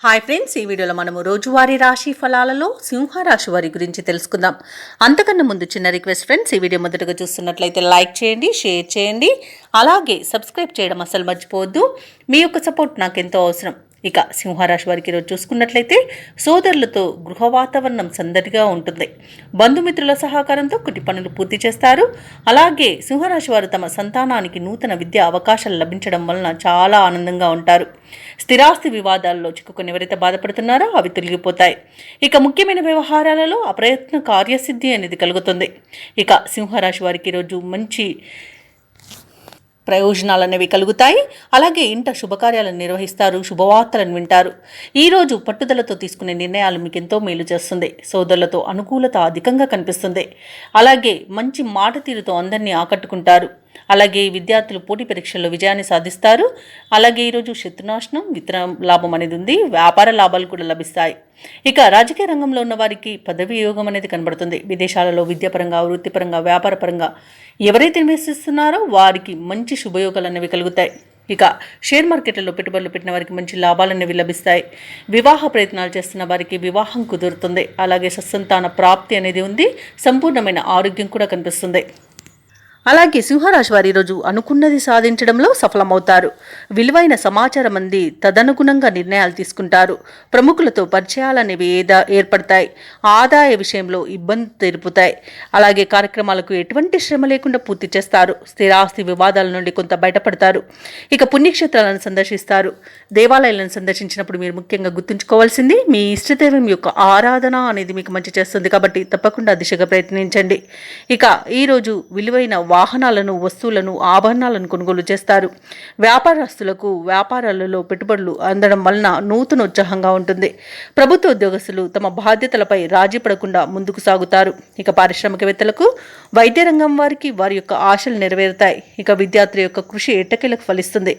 Hi friends, ఈ వీడియోలో మనము రోజువారీ రాశి ఫలాలలో సింహరాశి వారి గురించి తెలుసుకుందాం. అంతకన్నా ముందు చిన్న రిక్వెస్ట్ ఫ్రెండ్స్, ఈ వీడియో మొదటగా చూస్తున్నట్లయితే లైక్ చేయండి, షేర్ చేయండి, అలాగే సబ్స్క్రైబ్ చేయడం అసలు మర్చిపోవద్దు. మీ యొక్క సపోర్ట్ నాకు ఎంతో అవసరం. ఇక సింహరాశి వారికి ఈరోజు చూసుకున్నట్లయితే సోదరులతో గృహ వాతావరణం సందడిగా ఉంటుంది. బంధుమిత్రుల సహకారంతో కొన్ని పనులు పూర్తి చేస్తారు. అలాగే సింహరాశి వారు తమ సంతానానికి నూతన విద్యా అవకాశాలు లభించడం వలన చాలా ఆనందంగా ఉంటారు. స్థిరాస్తి వివాదాల్లో చిక్కుకొని ఎవరైతే బాధపడుతున్నారో అవి తొలగిపోతాయి. ఇక ముఖ్యమైన వ్యవహారాలలో అప్రయత్న కార్యసిద్ధి అనేది కలుగుతుంది. ఇక సింహరాశి వారికి ఈరోజు మంచి ప్రయోజనాలు అనేవి కలుగుతాయి. అలాగే ఇంట శుభకార్యాలను నిర్వహిస్తారు, శుభవార్తలను వింటారు. ఈరోజు పట్టుదలతో తీసుకునే నిర్ణయాలు మీకు ఎంతో మేలు చేస్తుంది. సోదరులతో అనుకూలత అధికంగా కనిపిస్తుంది. అలాగే మంచి మాట తీరుతో అందరినీ ఆకట్టుకుంటారు. అలాగే విద్యార్థులు పోటీ పరీక్షల్లో విజయాన్ని సాధిస్తారు. అలాగే ఈరోజు శత్రునాశనం, విత్తన లాభం అనేది ఉంది. వ్యాపార లాభాలు కూడా లభిస్తాయి. ఇక రాజకీయ రంగంలో ఉన్న వారికి పదవి యోగం అనేది కనబడుతుంది. విదేశాలలో విద్యాపరంగా, వృత్తిపరంగా, వ్యాపారపరంగా ఎవరైతే ఇన్వెస్ట్ వారికి మంచి శుభయోగాలు అనేవి కలుగుతాయి. ఇక షేర్ మార్కెట్లలో పెట్టుబడులు పెట్టిన వారికి మంచి లాభాలు అనేవి లభిస్తాయి. వివాహ ప్రయత్నాలు చేస్తున్న వారికి వివాహం కుదురుతుంది. అలాగే సత్సంతాన ప్రాప్తి అనేది ఉంది. సంపూర్ణమైన ఆరోగ్యం కూడా కనిపిస్తుంది. అలాగే సింహరాశి వారు ఈరోజు అనుకున్నది సాధించడంలో సఫలమవుతారు. విలువైన సమాచారం అంది తదనుగుణంగా నిర్ణయాలు తీసుకుంటారు. ప్రముఖులతో పరిచయాలనేవి ఏర్పడతాయి. ఆదాయ విషయంలో ఇబ్బంది తెరుపుతాయి. అలాగే కార్యక్రమాలకు ఎటువంటి శ్రమ లేకుండా పూర్తి చేస్తారు. స్థిరాస్తి వివాదాల నుండి కొంత బయటపడతారు. ఇక పుణ్యక్షేత్రాలను సందర్శిస్తారు. దేవాలయాలను సందర్శించినప్పుడు మీరు ముఖ్యంగా గుర్తుంచుకోవాల్సింది మీ ఇష్టదైవం యొక్క ఆరాధన అనేది మీకు మంచి చేస్తుంది. కాబట్టి తప్పకుండా దిశగా ప్రయత్నించండి. ఇక ఈరోజు విలువైన వాహనాలను, వస్తువులను, ఆభరణాలను కొనుగోలు చేస్తారు. వ్యాపారస్తులకు వ్యాపారాలలో పెట్టుబడులు అందడం వలన నూతన ఉత్సాహంగా ఉంటుంది. ప్రభుత్వ ఉద్యోగస్తులు తమ బాధ్యతలపై రాజీ పడకుండా ముందుకు సాగుతారు. ఇక పారిశ్రామికవేత్తలకు, వైద్య రంగం వారికి వారి యొక్క ఆశలు నెరవేరుతాయి. ఇక విద్యార్థుల యొక్క కృషి ఎట్టకేలకు ఫలిస్తుంది.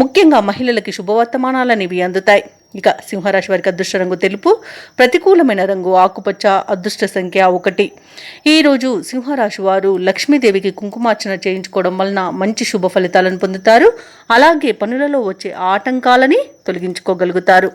ముఖ్యంగా మహిళలకి శుభవర్తమానాలనేవి అందుతాయి. ఇక సింహరాశి వారికి అదృష్ట రంగు తెలుపు, ప్రతికూలమైన రంగు ఆకుపచ్చ, అదృష్ట సంఖ్య 1. ఈరోజు సింహరాశి వారు లక్ష్మీదేవికి కుంకుమార్చన చేయించుకోవడం వలన మంచి శుభ ఫలితాలను పొందుతారు. అలాగే పనులలో వచ్చే ఆటంకాలని తొలగించుకోగలుగుతారు.